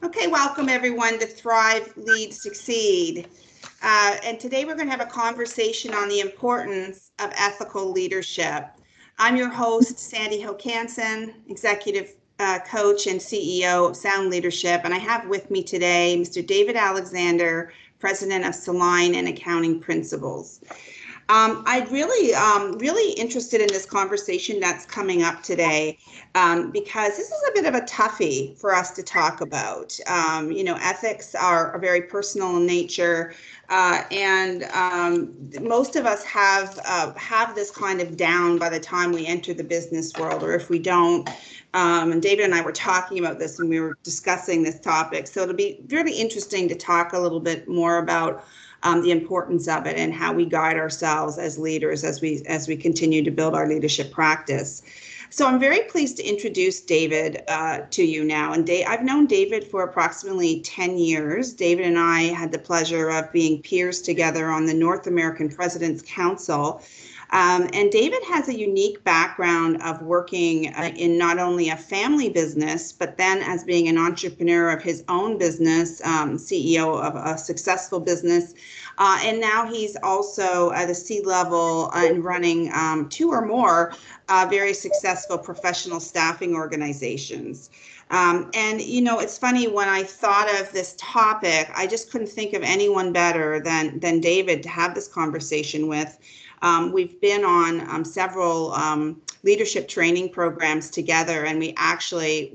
Okay, welcome everyone to Thrive, Lead, Succeed. And today we're going to have a conversation on the importance of ethical leadership. I'm your host, Sandi Hokansson, Executive Coach and CEO of Sound Leadership. And I have with me today Mr. David Alexander, President of Soliant and Accounting Principles. I'm really interested in this conversation that's coming up today because this is a bit of a toughie for us to talk about. Ethics are very personal in nature, and most of us have this kind of down by the time we enter the business world, or if we don't. And David and I were talking about this when we were discussing this topic. So it'll be really interesting to talk a little bit more about the importance of it and how we guide ourselves as leaders as we continue to build our leadership practice. So I'm very pleased to introduce David to you now. And I've known David for approximately 10 years. David and I had the pleasure of being peers together on the North American President's Council. And David has a unique background of working in not only a family business, but then as being an entrepreneur of his own business, CEO of a successful business. And now he's also at a C-level and running 2 or more very successful professional staffing organizations. It's funny, when I thought of this topic, I just couldn't think of anyone better than David to have this conversation with. We've been on several leadership training programs together, and we actually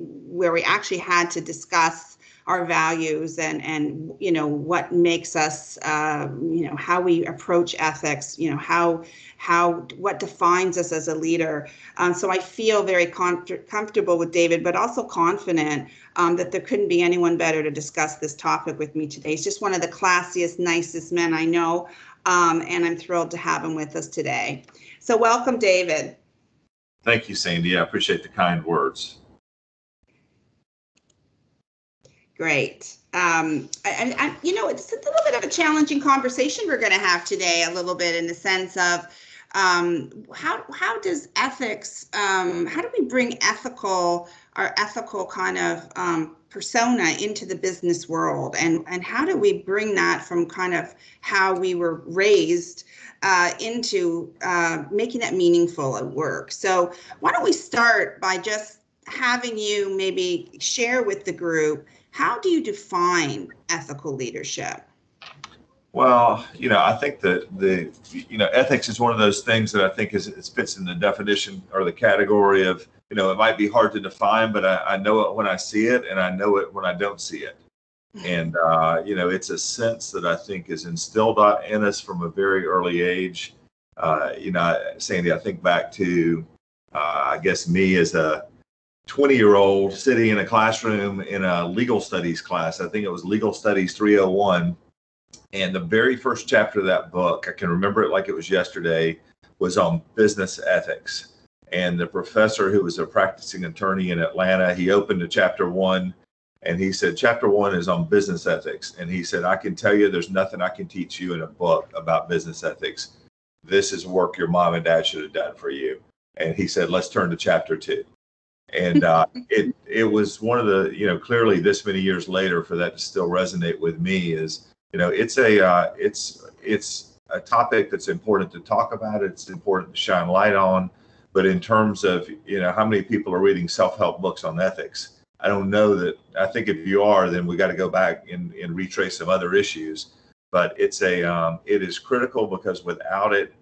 had to discuss our values and what makes us, how we approach ethics, what defines us as a leader. So I feel very comfortable with David, but also confident that there couldn't be anyone better to discuss this topic with me today. He's just one of the classiest, nicest men I know. And I'm thrilled to have him with us today. So welcome, David. Thank you, Sandy. I appreciate the kind words. Great. It's a little bit of a challenging conversation we're going to have today, a little bit in the sense of how does ethics, how do we bring our ethical kind of persona into the business world, and how do we bring that from kind of how we were raised into making that meaningful at work? So why don't we start by just having you maybe share with the group, how do you define ethical leadership? Well, I think that ethics is one of those things that I think it fits in the definition or the category of, it might be hard to define, but I know it when I see it, and I know it when I don't see it. And, it's a sense that I think is instilled in us from a very early age. Sandy, I think back to, I guess, me as a 20-year-old sitting in a classroom in a legal studies class. I think it was Legal Studies 301. And the very first chapter of that book, I can remember it like it was yesterday, was on business ethics. And the professor, who was a practicing attorney in Atlanta, he opened to chapter 1 and he said, chapter 1 is on business ethics. And he said, I can tell you there's nothing I can teach you in a book about business ethics. This is work your mom and dad should have done for you. And he said, let's turn to chapter 2. And it was one of the, clearly this many years later, for that to still resonate with me is, it's a topic that's important to talk about. It's important to shine light on. But in terms of, how many people are reading self-help books on ethics, I don't know that. I think if you are, then we got to go back and retrace some other issues. But it is critical, because without it,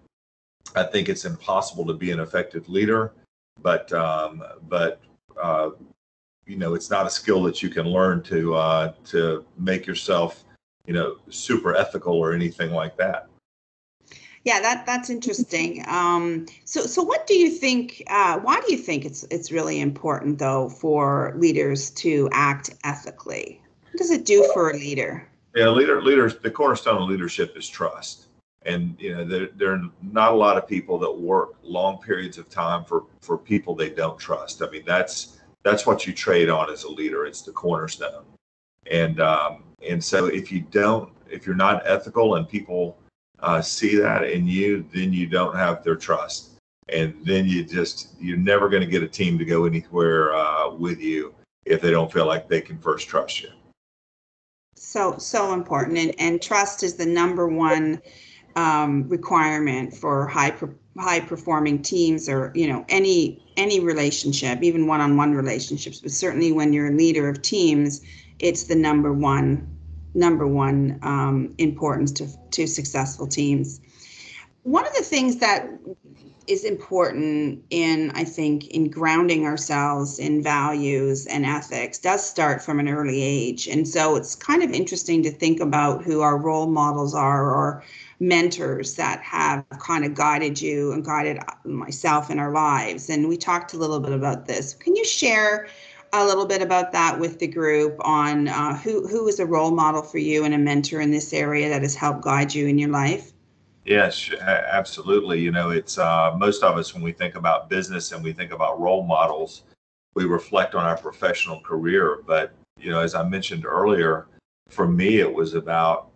I think it's impossible to be an effective leader. But it's not a skill that you can learn to make yourself, super ethical or anything like that. Yeah, that's interesting. So what do you think? Why do you think it's really important, though, for leaders to act ethically? What does it do for a leader? Yeah, leaders. The cornerstone of leadership is trust. And, there are not a lot of people that work long periods of time for people they don't trust. I mean, that's what you trade on as a leader. It's the cornerstone. And so if you're not ethical and people see that in you, then you don't have their trust. And then you're never going to get a team to go anywhere with you if they don't feel like they can first trust you. So important. And trust is the number one requirement for high performing teams, or any relationship, even one-on-one relationships, but certainly when you're a leader of teams, it's the number one importance to successful teams. One of the things that is important I think, in grounding ourselves in values and ethics does start from an early age. And so it's kind of interesting to think about who our role models are, or mentors that have kind of guided you and guided myself in our lives. And we talked a little bit about this. Can you share a little bit about that with the group on who is a role model for you and a mentor in this area that has helped guide you in your life? Yes, absolutely. It's most of us, when we think about business and we think about role models, we reflect on our professional career. But, as I mentioned earlier, for me, it was about,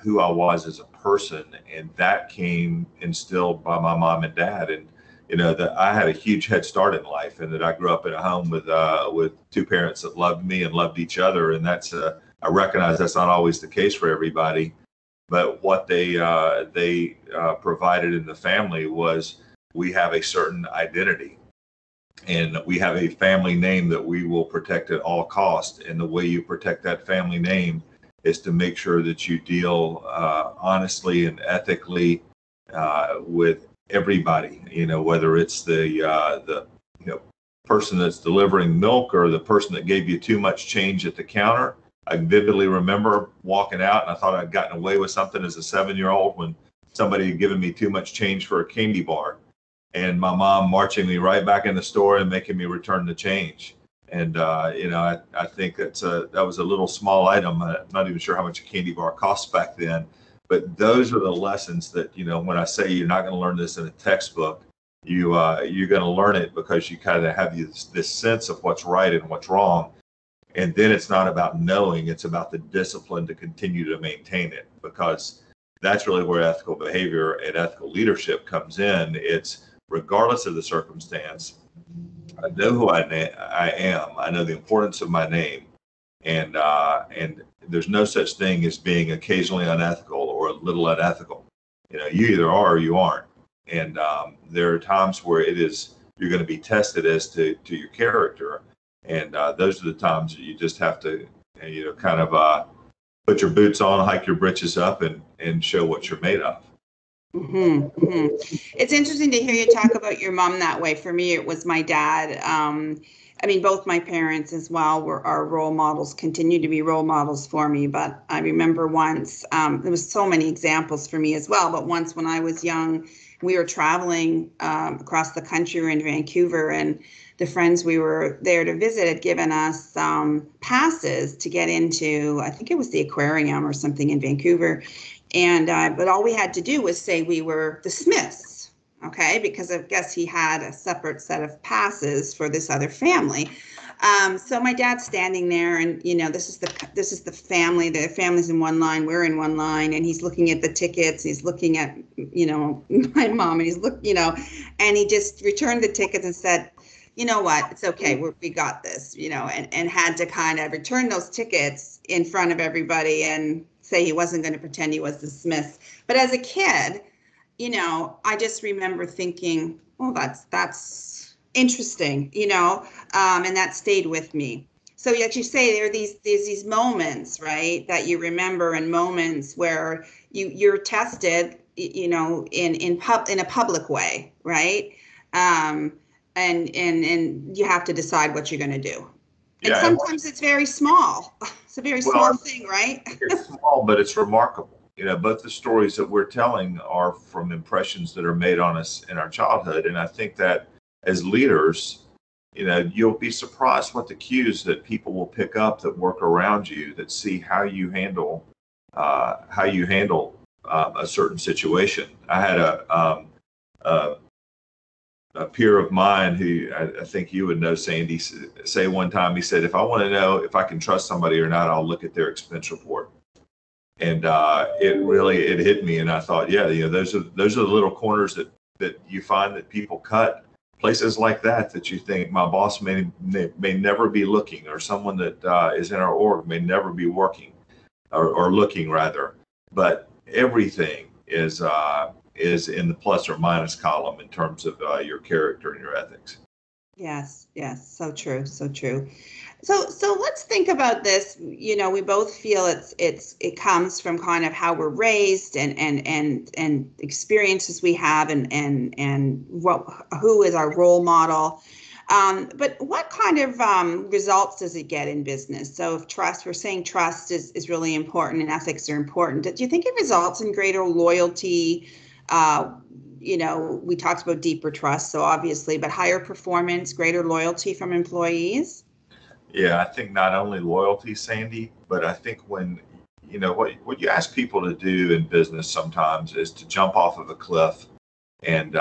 who I was as a person. And that came instilled by my mom and dad. And, that I had a huge head start in life, and that I grew up in a home with two parents that loved me and loved each other. And I recognize that's not always the case for everybody. But what they provided in the family was, we have a certain identity, and we have a family name that we will protect at all costs. And the way you protect that family name is to make sure that you deal honestly and ethically with everybody. Whether it's the person that's delivering milk, or the person that gave you too much change at the counter. I vividly remember walking out, and I thought I'd gotten away with something as a 7-year-old when somebody had given me too much change for a candy bar, and my mom marching me right back in the store and making me return the change. And I think that was a little small item. I'm not even sure how much a candy bar cost back then, but those are the lessons that, when I say you're not going to learn this in a textbook, you're going to learn it because you kind of have this sense of what's right and what's wrong. And then it's not about knowing, it's about the discipline to continue to maintain it, because that's really where ethical behavior and ethical leadership comes in. It's regardless of the circumstance, I know who I am. I know the importance of my name, and there's no such thing as being occasionally unethical or a little unethical. You either are or you aren't. And there are times where you're going to be tested as to your character. And those are the times that you just have to, kind of put your boots on, hike your britches up, and show what you're made of. Mm-hmm, mm-hmm. It's interesting to hear you talk about your mom that way. For me, it was my dad. Both my parents as well were our role models, continue to be role models for me. But I remember once, there was so many examples for me as well. But once when I was young, we were traveling across the country. We were in Vancouver, and the friends we were there to visit had given us passes to get into, I think it was the aquarium or something in Vancouver. And but all we had to do was say we were the Smiths, okay? Because I guess he had a separate set of passes for this other family. So my dad's standing there, and this is the family. The family's in one line, we're in one line, and he's looking at the tickets. He's looking at my mom, and he's and he just returned the tickets and said, "You know what? It's okay. We got this." And had to kind of return those tickets in front of everybody and say he wasn't going to pretend he was the Smith. But as a kid, I just remember thinking, "Oh, that's interesting," and that stayed with me. So as you say, there are these moments, right, that you remember, and moments where you're tested, in a public way, right? And you have to decide what you're going to do. And sometimes it's very small. It's a very small thing, right? It's small, but it's remarkable. Both the stories that we're telling are from impressions that are made on us in our childhood. And I think that as leaders, you'll be surprised what the cues that people will pick up that work around you, that see how you handle a certain situation. I had a peer of mine who I think you would know, Sandy, say one time, he said, "If I want to know if I can trust somebody or not, I'll look at their expense report." And it hit me, and I thought, those are the little corners that you find that people cut, places like that you think my boss may never be looking, or someone that is in our org may never be working. or looking rather, but everything is in the plus or minus column in terms of your character and your ethics. Yes, yes, so true, so true. So let's think about this. We both feel it comes from kind of how we're raised and experiences we have and who is our role model. But what kind of results does it get in business? So if we're saying trust is really important and ethics are important. Do you think it results in greater loyalty? We talked about deeper trust, so obviously, but higher performance, greater loyalty from employees? Yeah, I think not only loyalty, Sandy, but I think when, what you ask people to do in business sometimes is to jump off of a cliff and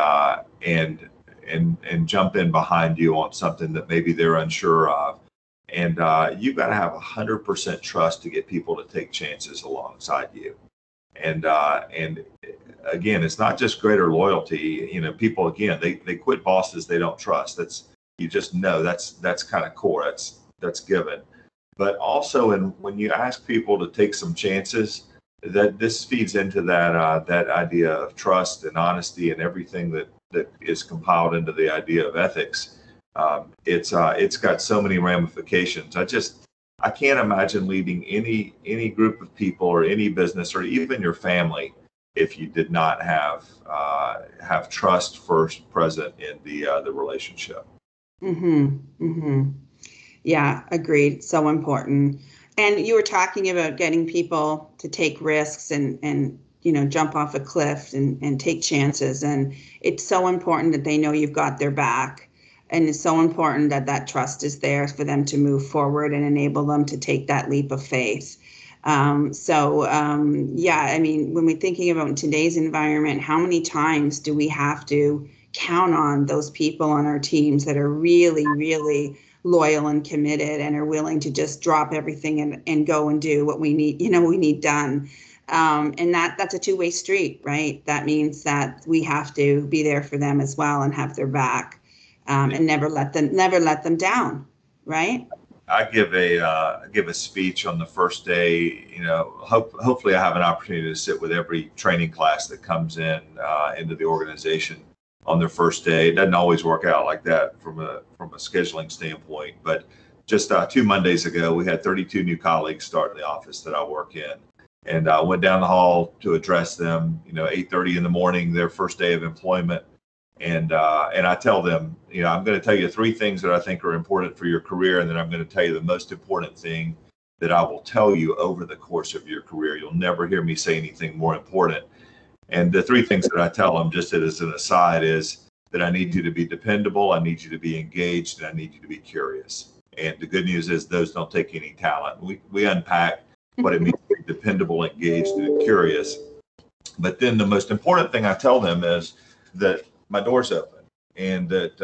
jump in behind you on something that maybe they're unsure of. And you've got to have 100% trust to get people to take chances alongside you. And again, it's not just greater loyalty. People, again, they quit bosses they don't trust. That's kind of core. That's given. But also, when you ask people to take some chances, that this feeds into that idea of trust and honesty and everything that is compiled into the idea of ethics. It's got so many ramifications. I can't imagine leading any group of people or any business or even your family if you did not have trust first present in the relationship. Mm-hmm. Mm-hmm. Yeah, agreed. So important. And you were talking about getting people to take risks and jump off a cliff and take chances. And it's so important that they know you've got their back. And it's so important that trust is there for them to move forward and enable them to take that leap of faith. When we're thinking about in today's environment, how many times do we have to count on those people on our teams that are really, really loyal and committed and are willing to just drop everything and go and do what we need done. And that's a two-way street, right? That means that we have to be there for them as well and have their back, and never let them down, right? I give a speech on the first day. Hopefully I have an opportunity to sit with every training class that comes into the organization on their first day. It doesn't always work out like that from a scheduling standpoint, but just 2 Mondays ago, we had 32 new colleagues start in the office that I work in. And I went down the hall to address them, 8:30 in the morning, their first day of employment. And I tell them, I'm going to tell you 3 things that I think are important for your career. And then I'm going to tell you the most important thing that I will tell you over the course of your career. You'll never hear me say anything more important. And the 3 things that I tell them, just as an aside, is that I need you to be dependable, I need you to be engaged, and I need you to be curious. And the good news is those don't take any talent. We unpack what it means to be dependable, engaged, and curious. But then the most important thing I tell them is that my door's open, and that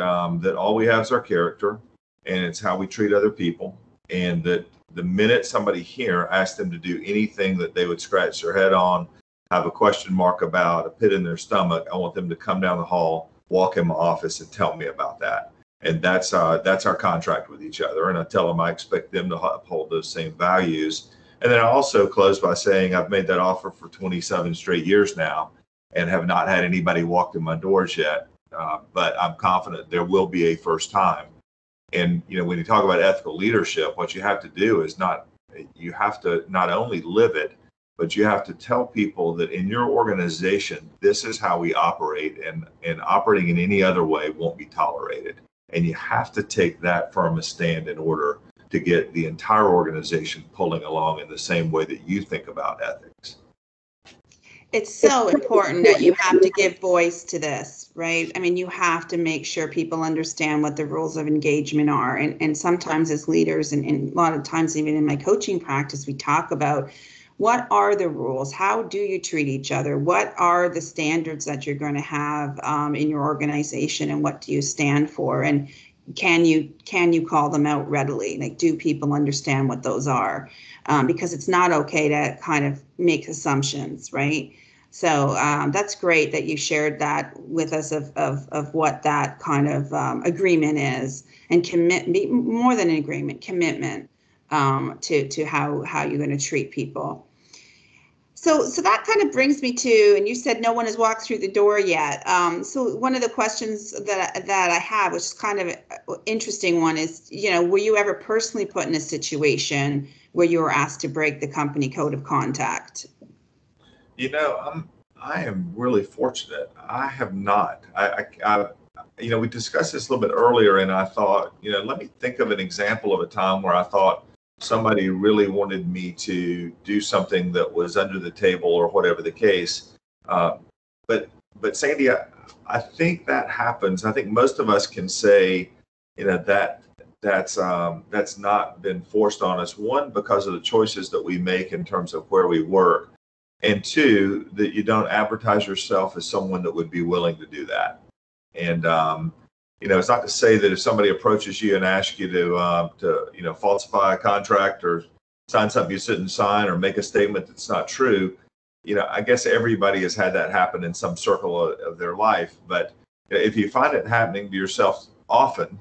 all we have is our character, and it's how we treat other people, and that the minute somebody here asks them to do anything that they would scratch their head on, have a question mark about, a pit in their stomach, I want them to come down the hall, walk in my office, and tell me about that. And that's our contract with each other. And I tell them I expect them to uphold those same values. And then I also close by saying I've made that offer for 27 straight years now and have not had anybody walk in my doors yet. But I'm confident there will be a first time. And when you talk about ethical leadership, what you have to do is you have to not only live it, but you have to tell people that in your organization, this is how we operate, and operating in any other way won't be tolerated. And you have to take that firm a stand in order to get the entire organization pulling along in the same way that you think about ethics. It's so important that you have to give voice to this, right? I mean, you have to make sure people understand what the rules of engagement are. And sometimes as leaders, and a lot of times even in my coaching practice, we talk about what are the rules? How do you treat each other? What are the standards that you're going to have in your organization, and what do you stand for? And can you call them out readily? Like, do people understand what those are? Because it's not okay to kind of make assumptions, right? So that's great that you shared that with us of what that kind of agreement is, and more than an agreement, commitment to how you're going to treat people. So that kind of brings me to, and you said no one has walked through the door yet. So one of the questions that I have, which is kind of an interesting one, is, were you ever personally put in a situation where you were asked to break the company code of conduct? I am really fortunate. I have not. We discussed this a little bit earlier, and I thought, let me think of an example of a time where I thought somebody really wanted me to do something that was under the table or whatever the case. But Sandy, I think that happens. I think most of us can say, that's not been forced on us. One, because of the choices that we make in terms of where we work, and two, that you don't advertise yourself as someone that would be willing to do that. And it's not to say that if somebody approaches you and asks you to falsify a contract or sign something you shouldn't sign or make a statement that's not true. I guess everybody has had that happen in some circle of their life. But if you find it happening to yourself often,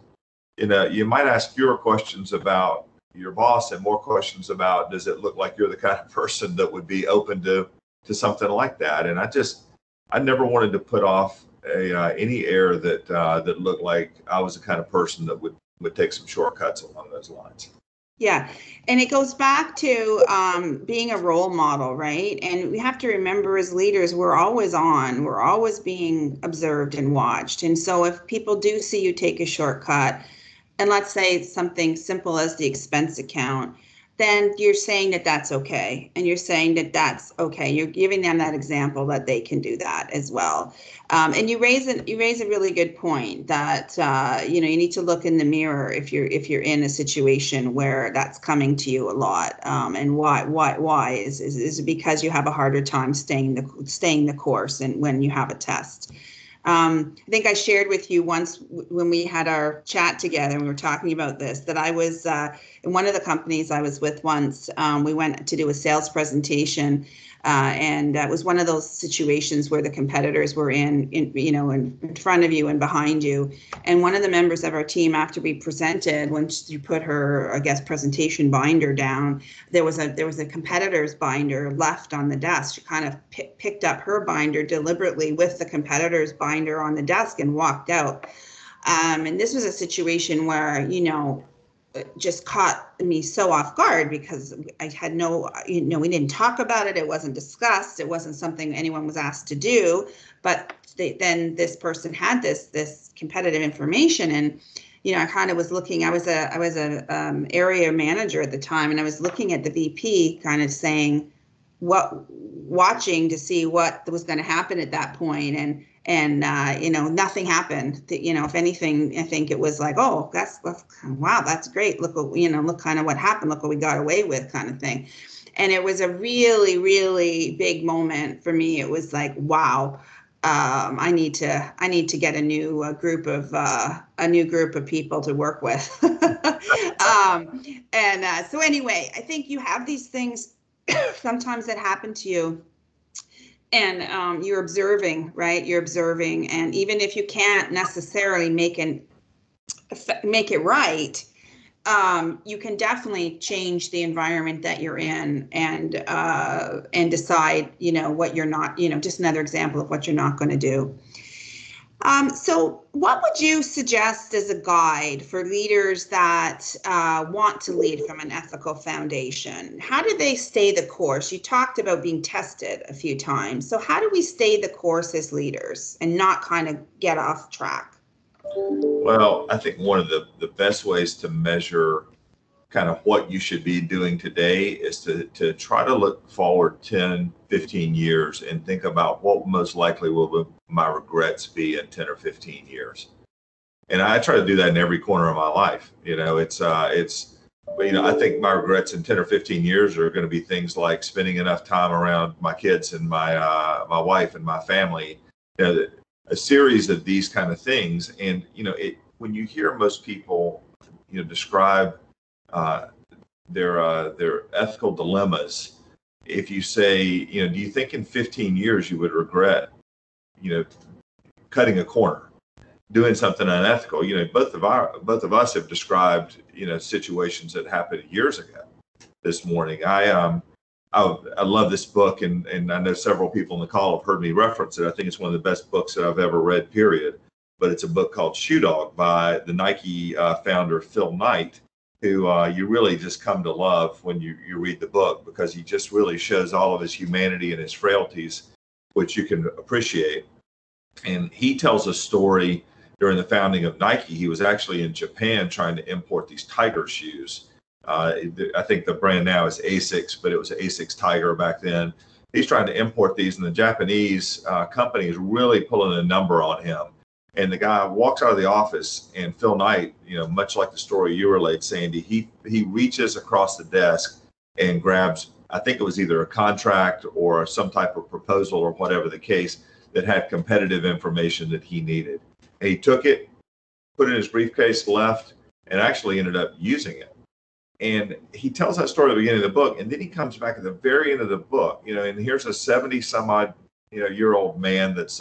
you might ask fewer questions about your boss and more questions about, does it look like you're the kind of person that would be open to something like that? And I never wanted to put off any air that looked like I was the kind of person that would take some shortcuts along those lines. Yeah. And it goes back to being a role model, right? And we have to remember, as leaders, we're always on, we're always being observed and watched. And so if people do see you take a shortcut, and let's say it's something simple as the expense account, then you're saying that that's okay. And you're saying that that's okay. You're giving them that example that they can do that as well. And you raise a really good point that, you need to look in the mirror if you're in a situation where that's coming to you a lot. And why is because you have a harder time staying the course and when you have a test. I think I shared with you once when we had our chat together and we were talking about this, that I was in one of the companies I was with once. We went to do a sales presentation, and it was one of those situations where the competitors were in front of you and behind you. And one of the members of our team, after we presented, when she put her, I guess, presentation binder down, there was a competitor's binder left on the desk. She kind of picked up her binder deliberately with the competitor's binder on the desk and walked out. And this was a situation where, it just caught me so off guard because I had we didn't talk about it. It wasn't discussed. It wasn't something anyone was asked to do. But then this person had this competitive information, and I kind of was looking. I was a area manager at the time, and I was looking at the VP, kind of saying, watching to see what was going to happen at that point, and nothing happened. If anything, I think it was like, oh, that's wow, that's great. Look kind of what happened. Look what we got away with, kind of thing. And it was a really, really big moment for me. It was like, wow, I need to get a new group of people to work with. So anyway, I think you have these things sometimes that happen to you. And you're observing, right? You're observing. And even if you can't necessarily make it right, you can definitely change the environment that you're in and decide, what you're not, just another example of what you're not going to do. So what would you suggest as a guide for leaders that want to lead from an ethical foundation? How do they stay the course? You talked about being tested a few times. So how do we stay the course as leaders and not kind of get off track? Well, I think one of the best ways to measure kind of what you should be doing today is to try to look forward 10, 15 years and think about what most likely will my regrets be in 10 or 15 years. And I try to do that in every corner of my life. I think my regrets in 10 or 15 years are going to be things like spending enough time around my kids and my wife and my family, a series of these kind of things. And, when you hear most people, describe their ethical dilemmas, if you say, do you think in 15 years you would regret, cutting a corner, doing something unethical? Both of us have described, situations that happened years ago. This morning, I love this book, and I know several people in the call have heard me reference it. I think it's one of the best books that I've ever read, period. But it's a book called Shoe Dog by the Nike founder, Phil Knight, who you really just come to love when you read the book, because he just really shows all of his humanity and his frailties, which you can appreciate. And he tells a story during the founding of Nike. He was actually in Japan trying to import these Tiger shoes. I think the brand now is Asics, but it was Asics Tiger back then. He's trying to import these, and the Japanese company is really pulling a number on him. And the guy walks out of the office, and Phil Knight, much like the story you relayed, Sandy, he reaches across the desk and grabs, I think it was either a contract or some type of proposal or whatever the case, that had competitive information that he needed. And he took it, put it in his briefcase, left, and actually ended up using it. And he tells that story at the beginning of the book, and then he comes back at the very end of the book, and here's a 70 some odd, year old man that's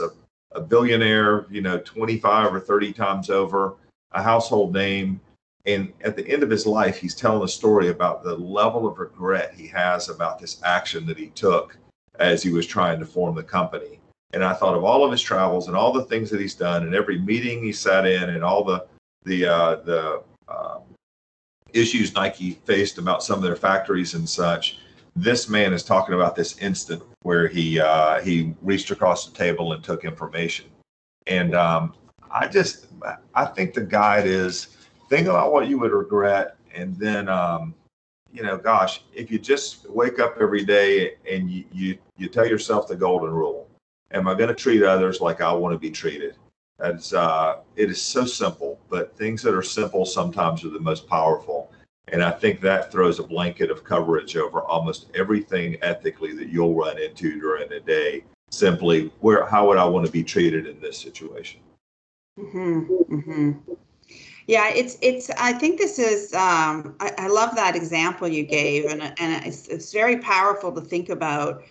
a billionaire, 25 or 30 times over, a household name. And at the end of his life, he's telling a story about the level of regret he has about this action that he took as he was trying to form the company. And I thought of all of his travels and all the things that he's done, and every meeting he sat in, and all the issues Nike faced about some of their factories and such. This man is talking about this instant where he reached across the table and took information. And I think the guide is, think about what you would regret, and then gosh, if you just wake up every day and you tell yourself the golden rule: am I going to treat others like I want to be treated? It is so simple, but things that are simple sometimes are the most powerful. And I think that throws a blanket of coverage over almost everything ethically that you'll run into during the day. Simply, how would I want to be treated in this situation? Mm-hmm. Mm-hmm. Yeah, I think this is, I love that example you gave, and it's very powerful to think about.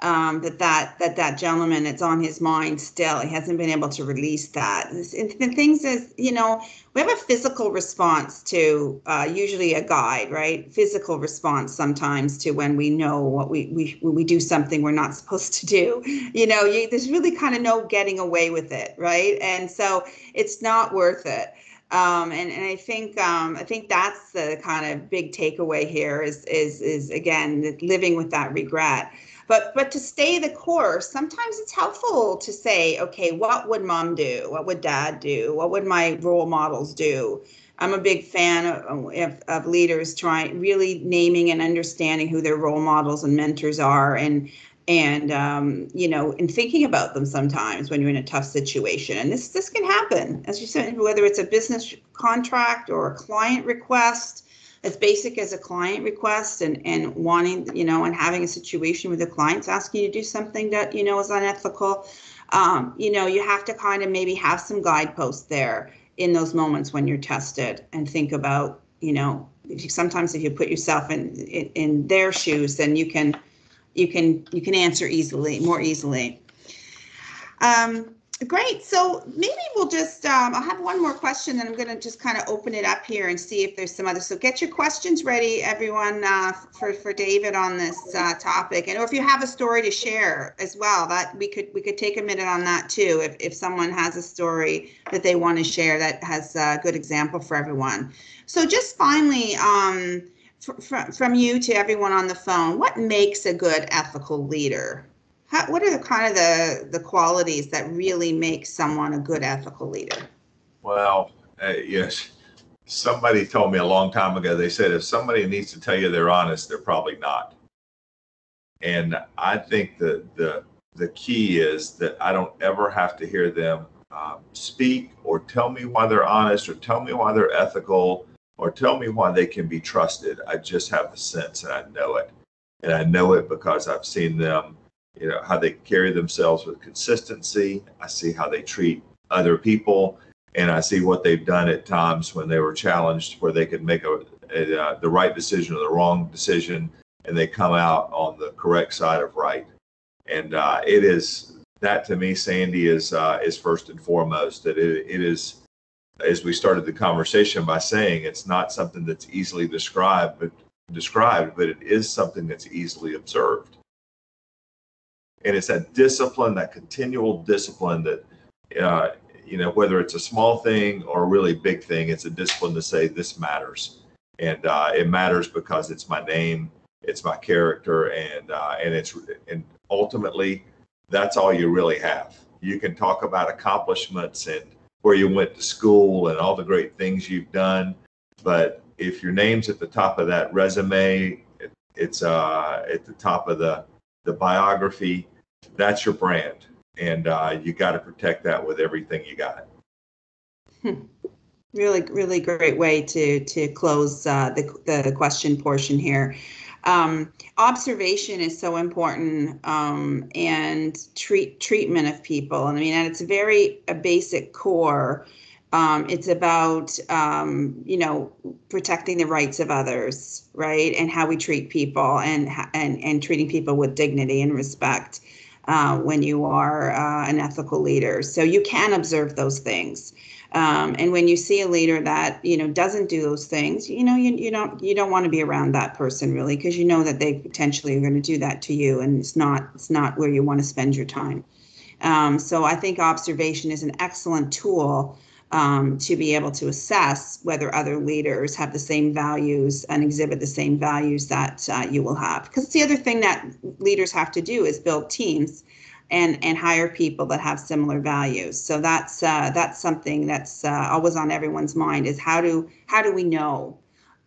That gentleman, it's on his mind still. He hasn't been able to release that. The things is, we have a physical response to usually a guide, right? Physical response sometimes to when we know what when we do something we're not supposed to do. There's really kind of no getting away with it, right? And so it's not worth it. And I think that's the kind of big takeaway here is again living with that regret. But to stay the course, sometimes it's helpful to say, okay, what would mom do? What would dad do? What would my role models do? I'm a big fan of leaders really naming and understanding who their role models and mentors are, and thinking about them sometimes when you're in a tough situation. And this can happen, as you said, whether it's a business contract or a client request, as basic as a client request, and wanting, and having a situation where the client's asking you to do something that, is unethical. You have to kind of maybe have some guideposts there in those moments when you're tested, and think about, sometimes if you put yourself in their shoes, then you can answer more easily. Great. So maybe we'll just, I'll have one more question, then I'm going to just kind of open it up here and see if there's some others. So get your questions ready, everyone, for David on this topic. And or if you have a story to share as well, that we could take a minute on that too. If someone has a story that they want to share that has a good example for everyone. So just finally, from you to everyone on the phone, what makes a good ethical leader? What are the kind of the qualities that really make someone a good ethical leader? Well, yes. Somebody told me a long time ago, they said, if somebody needs to tell you they're honest, they're probably not. And I think that the key is that I don't ever have to hear them speak or tell me why they're honest, or tell me why they're ethical, or tell me why they can be trusted. I just have the sense, and I know it. And I know it because I've seen them, how they carry themselves with consistency. I see how they treat other people, and I see what they've done at times when they were challenged, where they could make the right decision or the wrong decision, and they come out on the correct side of right. And it is that, to me, Sandy, is first and foremost. That it is, as we started the conversation by saying, it's not something that's easily described, but described, but it is something that's easily observed. And it's that discipline, that continual discipline that, whether it's a small thing or a really big thing, it's a discipline to say this matters. And it matters because it's my name, it's my character, and ultimately that's all you really have. You can talk about accomplishments and where you went to school and all the great things you've done, but if your name's at the top of that resume, it's at the top of the biography, that's your brand, and you got to protect that with everything you got. Really, really great way to close the question portion here. Observation is so important, and treatment of people. I mean, at its a basic core, it's about protecting the rights of others, right, and how we treat people, and treating people with dignity and respect when you are an ethical leader. So you can observe those things. And when you see a leader that, doesn't do those things, you don't want to be around that person really, because you know that they potentially are going to do that to you, and it's not where you want to spend your time. So I think observation is an excellent tool to be able to assess whether other leaders have the same values and exhibit the same values that you will have. Because it's the other thing that leaders have to do is build teams and hire people that have similar values. So that's something that's always on everyone's mind, is how do we know?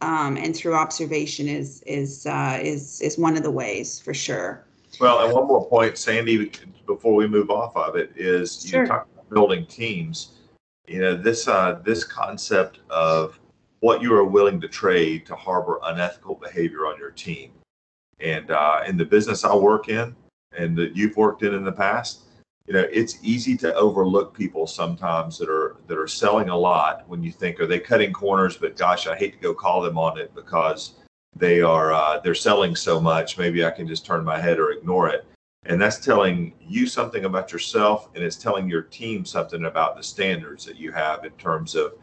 And through observation is one of the ways, for sure. Well, and one more point, Sandy, before we move off of it, is Sure. You talk about building teams. This concept of what you are willing to trade to harbor unethical behavior on your team. And in the business I work in, and that you've worked in the past, it's easy to overlook people sometimes that are selling a lot when you think, are they cutting corners? But gosh, I hate to go call them on it because they're selling so much. Maybe I can just turn my head or ignore it. And that's telling you something about yourself, and it's telling your team something about the standards that you have in terms of,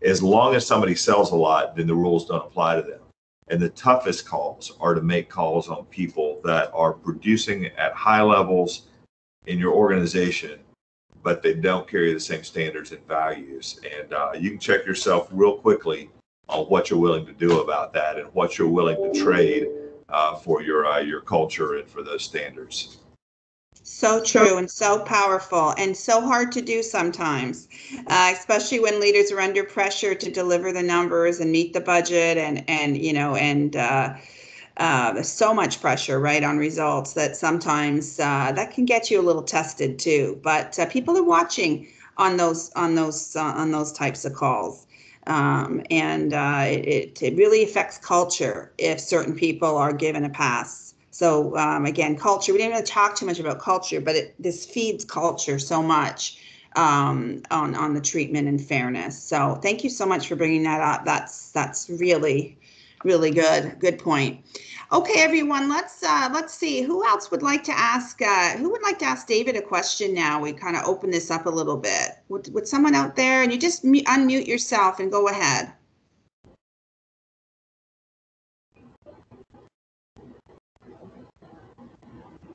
as long as somebody sells a lot, then the rules don't apply to them. And the toughest calls are to make calls on people that are producing at high levels in your organization, but they don't carry the same standards and values. And you can check yourself real quickly on what you're willing to do about that, and what you're willing to trade for your culture and for those standards. So true, and so powerful, and so hard to do sometimes, especially when leaders are under pressure to deliver the numbers and meet the budget, and there's so much pressure, right, on results, that sometimes that can get you a little tested too. But people are watching on those types of calls, and it really affects culture if certain people are given a pass. So again, culture, we didn't really talk too much about culture, but this feeds culture so much on the treatment and fairness. So thank you so much for bringing that up. That's really, really good point. Okay, everyone, let's see who else would like to ask. Who would like to ask David a question now? We kind of open this up a little bit. Would someone out there, and you just unmute yourself and go ahead.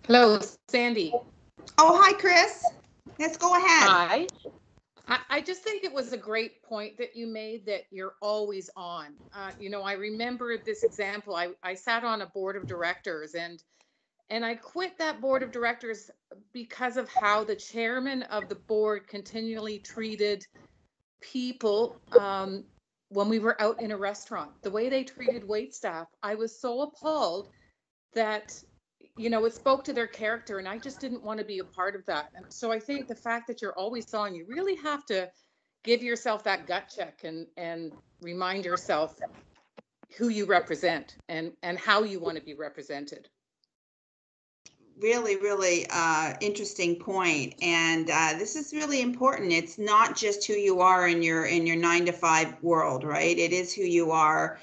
Hello, Sandy. Oh, hi, Chris. Let's go ahead. Hi. I just think it was a great point that you made, that you're always on. I remember this example. I sat on a board of directors, and I quit that board of directors because of how the chairman of the board continually treated people when we were out in a restaurant. The way they treated waitstaff, I was so appalled that it spoke to their character, and I just didn't want to be a part of that. And so I think the fact that you're always on, you really have to give yourself that gut check and remind yourself who you represent and how you want to be represented. Really, really interesting point. And this is really important. It's not just who you are in your 9-to-5 world, right? It is who you are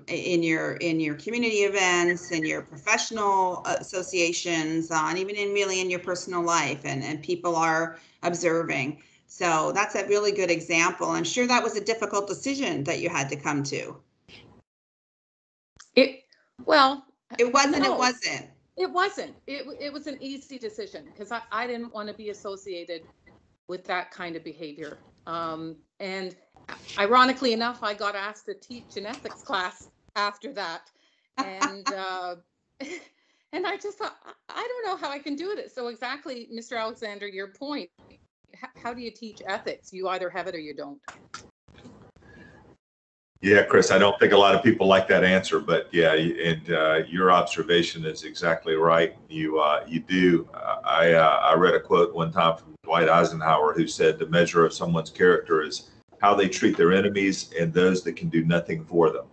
in your community events, in your professional associations, and even in your personal life, and people are observing. So that's a really good example. I'm sure that was a difficult decision that you had to come to. Well, It wasn't. no. It wasn't. It wasn't. It was an easy decision because I didn't want to be associated with that kind of behavior. And ironically enough, I got asked to teach an ethics class after that. And and I just thought, I don't know how I can do it. So exactly, Mr. Alexander, your point. How do you teach ethics? You either have it or you don't. Yeah, Chris, I don't think a lot of people like that answer, but yeah, and your observation is exactly right. You do. I read a quote one time from Dwight Eisenhower who said the measure of someone's character is how they treat their enemies and those that can do nothing for them.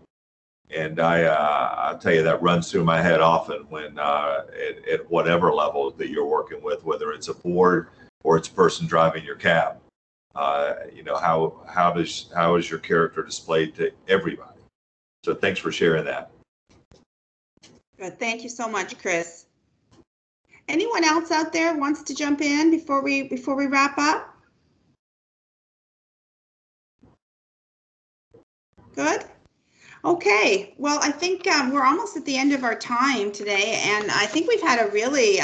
And I'll tell you, that runs through my head often when at whatever level that you're working with, whether it's a board or it's a person driving your cab. How is your character displayed to everybody? So thanks for sharing that. Good. Thank you so much, Chris. Anyone else out there wants to jump in before we wrap up? Good. Okay. Well, I think we're almost at the end of our time today, and I think we've had a really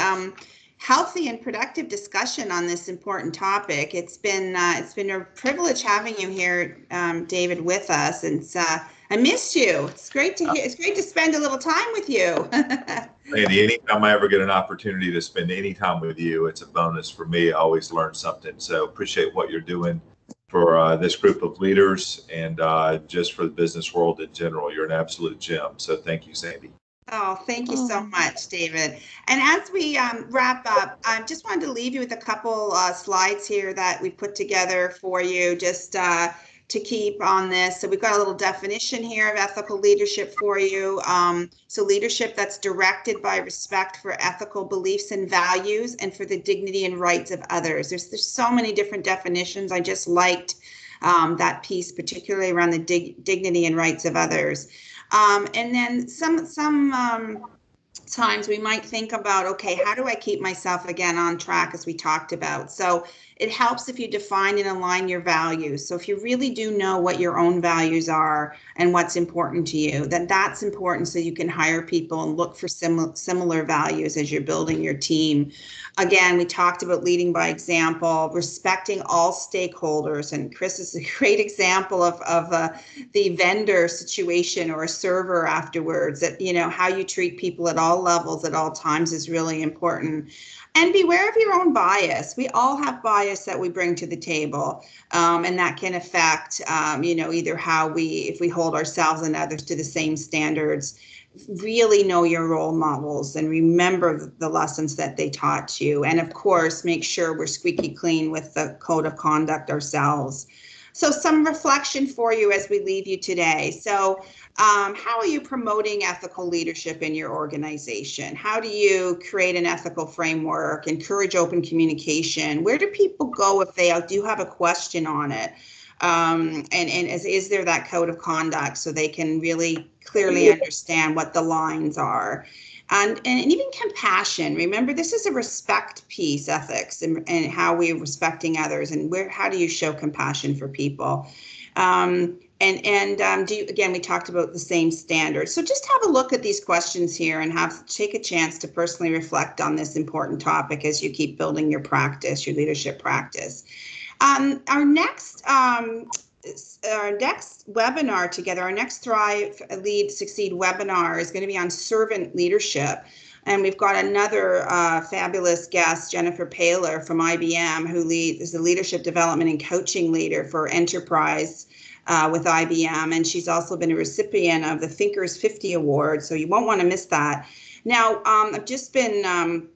healthy and productive discussion on this important topic. It's been a privilege having you here, David, with us, and I missed you. It's great to hear. It's great to spend a little time with you. Andy, anytime I ever get an opportunity to spend any time with you, it's a bonus for me. I always learn something. So appreciate what you're doing for this group of leaders and just for the business world in general. You're an absolute gem. So thank you, Sandi. Oh, thank you so much, David. And as we wrap up, I just wanted to leave you with a couple slides here that we put together for you just to keep on this. So we've got a little definition here of ethical leadership for you. So leadership that's directed by respect for ethical beliefs and values and for the dignity and rights of others. There's so many different definitions. I just liked that piece, particularly around the dignity and rights of others. And then some times we might think about, okay, how do I keep myself again on track, as we talked about? So it helps if you define and align your values. So if you really do know what your own values are and what's important to you, then that's important so you can hire people and look for similar values as you're building your team. Again, we talked about leading by example, respecting all stakeholders. And Chris is a great example of the vendor situation or a server afterwards, that, how you treat people at all levels at all times is really important. And beware of your own bias. We all have bias that we bring to the table, and that can affect, either if we hold ourselves and others to the same standards. Really know your role models and remember the lessons that they taught you. And of course, make sure we're squeaky clean with the code of conduct ourselves. So some reflection for you as we leave you today. So how are you promoting ethical leadership in your organization? How do you create an ethical framework, encourage open communication? Where do people go if they do have a question on it? And is there that code of conduct so they can really clearly understand what the lines are? And even compassion. Remember, this is a respect piece, ethics, and how we're respecting others, and how do you show compassion for people? Again, we talked about the same standards. So just have a look at these questions here and take a chance to personally reflect on this important topic as you keep building your practice, your leadership practice. Our next webinar together, our next Thrive, Lead, Succeed webinar is going to be on servant leadership. And we've got another fabulous guest, Jennifer Paler from IBM, who is the leadership development and coaching leader for enterprise with IBM. And she's also been a recipient of the Thinkers 50 Award. So you won't want to miss that. Now, I've just been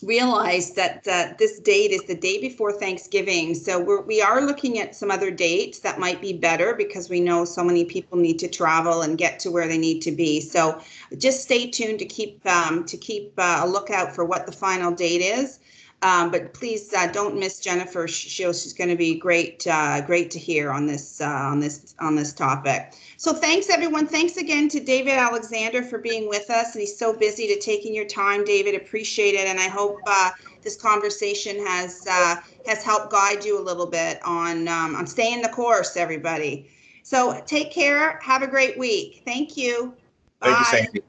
realized that this date is the day before Thanksgiving. So we are looking at some other dates that might be better because we know so many people need to travel and get to where they need to be. So just stay tuned to keep a lookout for what the final date is. But please don't miss Jennifer. She's going to be great to hear on this topic. So thanks, everyone. Thanks again to David Alexander for being with us. And he's so busy to taking your time, David. Appreciate it. And I hope this conversation has helped guide you a little bit on staying the course, everybody. So take care. Have a great week. Thank you. Thank you, Bye. Sandy.